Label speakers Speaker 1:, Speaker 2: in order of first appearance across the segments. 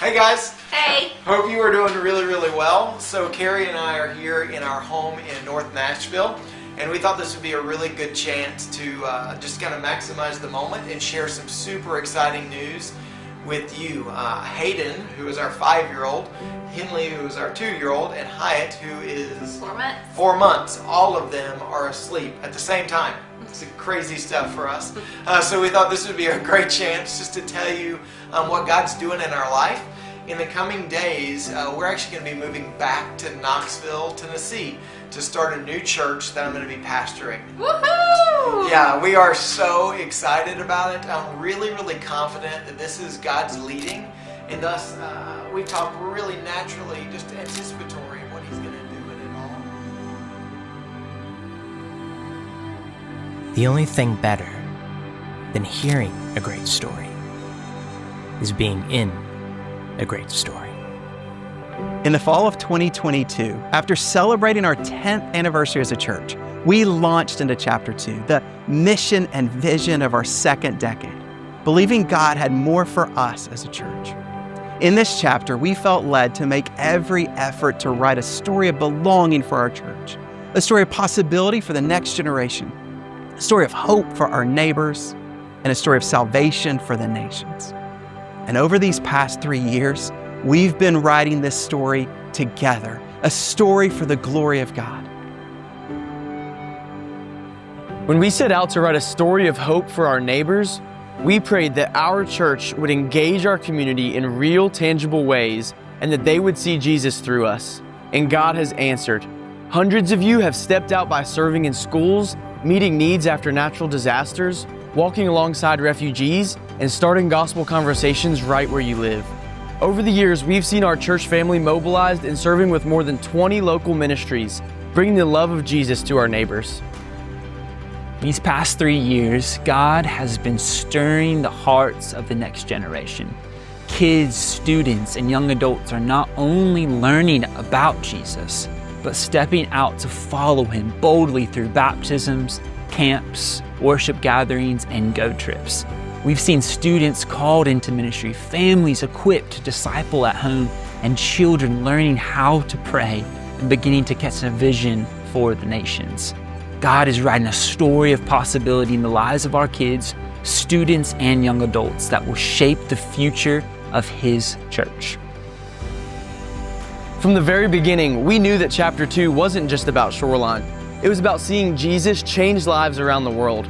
Speaker 1: Hey guys!
Speaker 2: Hey!
Speaker 1: Hope you are doing really, really well. So Carrie and I are here in our home in North Nashville, and we thought this would be a really good chance to just kind of maximize the moment and share some super exciting news with you. Hayden, who is our 5-year-old, Henley, who is our 2-year-old, and Hyatt, who is
Speaker 2: 4 months.
Speaker 1: 4 months. All of them are asleep at the same time. It's crazy stuff for us. So we thought this would be a great chance just to tell you what God's doing in our life. In the coming days, we're actually going to be moving back to Knoxville, Tennessee to start a new church that I'm going to be pastoring.
Speaker 2: Woohoo!
Speaker 1: Yeah, we are so excited about it. I'm really, really confident that this is God's leading, and thus we talk really naturally, just anticipatory of what He's going to do in it all.
Speaker 3: The only thing better than hearing a great story is being in a great story.
Speaker 4: In the fall of 2022, after celebrating our 10th anniversary as a church, we launched into chapter 2, the mission and vision of our second decade, believing God had more for us as a church. In this chapter, we felt led to make every effort to write a story of belonging for our church, a story of possibility for the next generation, a story of hope for our neighbors, and a story of salvation for the nations. And over these past 3 years, we've been writing this story together, a story for the glory of God.
Speaker 5: When we set out to write a story of hope for our neighbors, we prayed that our church would engage our community in real, tangible ways and that they would see Jesus through us. And God has answered. Hundreds of you have stepped out by serving in schools, meeting needs after natural disasters, walking alongside refugees, and starting gospel conversations right where you live. Over the years, we've seen our church family mobilized and serving with more than 20 local ministries, bringing the love of Jesus to our neighbors.
Speaker 6: These past 3 years, God has been stirring the hearts of the next generation. Kids, students, and young adults are not only learning about Jesus, but stepping out to follow Him boldly through baptisms, camps, worship gatherings, and go trips. We've seen students called into ministry, families equipped to disciple at home, and children learning how to pray and beginning to catch a vision for the nations. God is writing a story of possibility in the lives of our kids, students, and young adults that will shape the future of His church.
Speaker 5: From the very beginning, we knew that chapter 2 wasn't just about Shoreline. It was about seeing Jesus change lives around the world.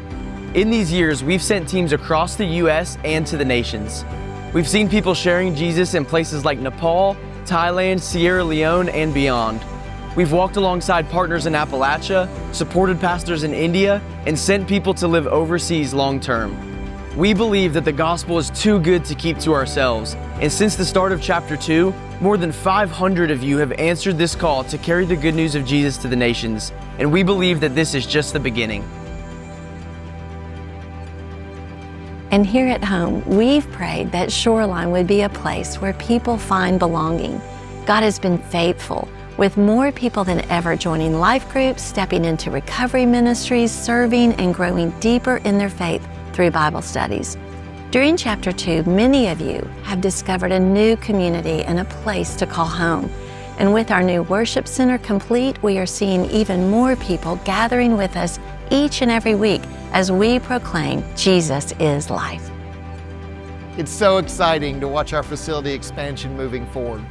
Speaker 5: In these years, we've sent teams across the U.S. and to the nations. We've seen people sharing Jesus in places like Nepal, Thailand, Sierra Leone, and beyond. We've walked alongside partners in Appalachia, supported pastors in India, and sent people to live overseas long term. We believe that the gospel is too good to keep to ourselves, and since the start of chapter 2, more than 500 of you have answered this call to carry the good news of Jesus to the nations, and we believe that this is just the beginning.
Speaker 7: And here at home, we've prayed that Shoreline would be a place where people find belonging. God has been faithful, with more people than ever joining life groups, stepping into recovery ministries, serving and growing deeper in their faith through Bible studies. During chapter 2, many of you have discovered a new community and a place to call home. And with our new worship center complete, we are seeing even more people gathering with us each and every week as we proclaim Jesus is life.
Speaker 8: It's so exciting to watch our facility expansion moving forward.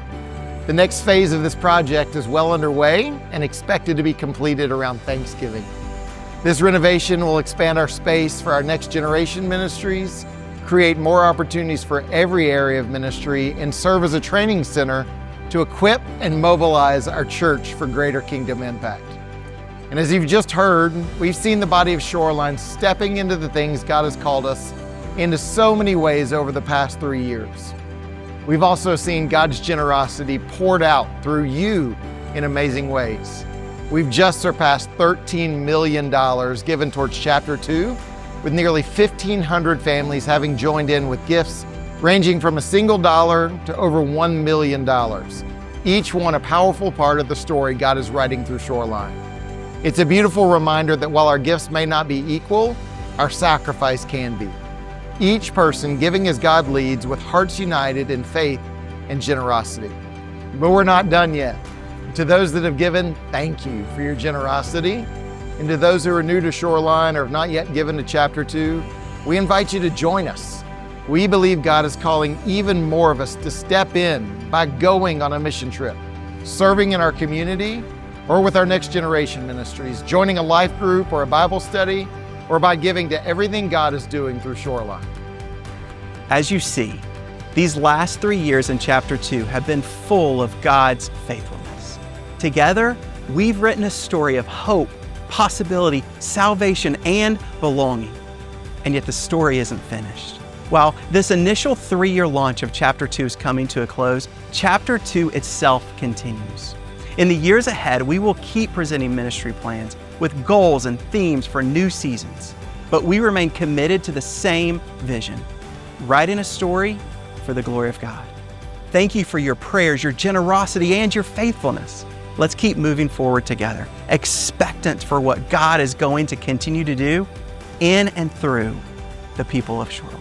Speaker 8: The next phase of this project is well underway and expected to be completed around Thanksgiving. This renovation will expand our space for our next generation ministries, create more opportunities for every area of ministry, and serve as a training center to equip and mobilize our church for greater kingdom impact. And as you've just heard, we've seen the body of Shoreline stepping into the things God has called us into so many ways over the past 3 years. We've also seen God's generosity poured out through you in amazing ways. We've just surpassed $13 million given towards chapter 2, with nearly 1,500 families having joined in with gifts ranging from a single dollar to over $1 million. Each one a powerful part of the story God is writing through Shoreline. It's a beautiful reminder that while our gifts may not be equal, our sacrifice can be. Each person giving as God leads with hearts united in faith and generosity. But we're not done yet. To those that have given, thank you for your generosity. And to those who are new to Shoreline or have not yet given to Chapter 2, we invite you to join us. We believe God is calling even more of us to step in by going on a mission trip, serving in our community, or with our Next Generation ministries, joining a life group or a Bible study, or by giving to everything God is doing through Shoreline.
Speaker 4: As you see, these last 3 years in Chapter 2 have been full of God's faithfulness. Together, we've written a story of hope, possibility, salvation, and belonging. And yet the story isn't finished. While this initial 3-year launch of Chapter 2 is coming to a close, Chapter 2 itself continues. In the years ahead, we will keep presenting ministry plans with goals and themes for new seasons. But we remain committed to the same vision, writing a story for the glory of God. Thank you for your prayers, your generosity, and your faithfulness. Let's keep moving forward together, expectant for what God is going to continue to do in and through the people of Shoreline.